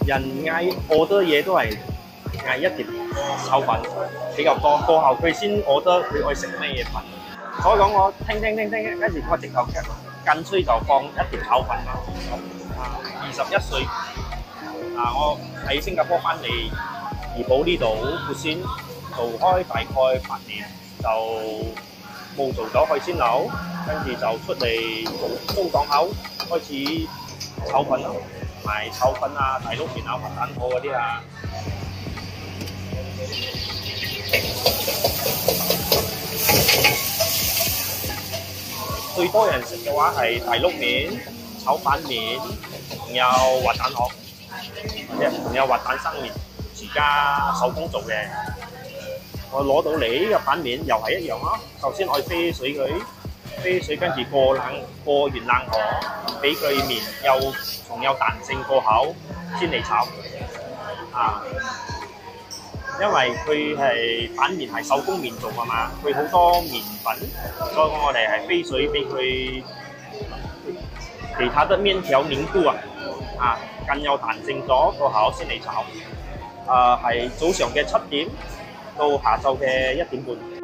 人嗌order嘢都係嗌一碟炒粉比較多，過後佢先order佢愛食咩嘢粉。所以講我聽，跟住我直頭緊吹就放一碟炒粉啦。21歲我喺新加坡翻嚟怡保呢度活鮮做開大概8年，就冇做咗海鮮樓，跟住就出嚟做中檔口，開始炒粉咯，賣炒粉啊、大碌麵啊、滑蛋鋪嗰啲啊。最多人食嘅話係大碌麵、炒板麵，仲有滑蛋殼，仲有滑蛋生麵，自家手工做嘅。我攞到嚟呢個板面又係一樣咯。首先我飛水佢，飛水跟住過完冷河，俾佢麵又仲有彈性過口先嚟炒。因為佢係板面係手工麵做啊嘛，佢好多麵粉，所以我哋係飛水俾佢其他的麵條凝固更有彈性咗過後先嚟炒。係早上嘅7點到下晝嘅1點半。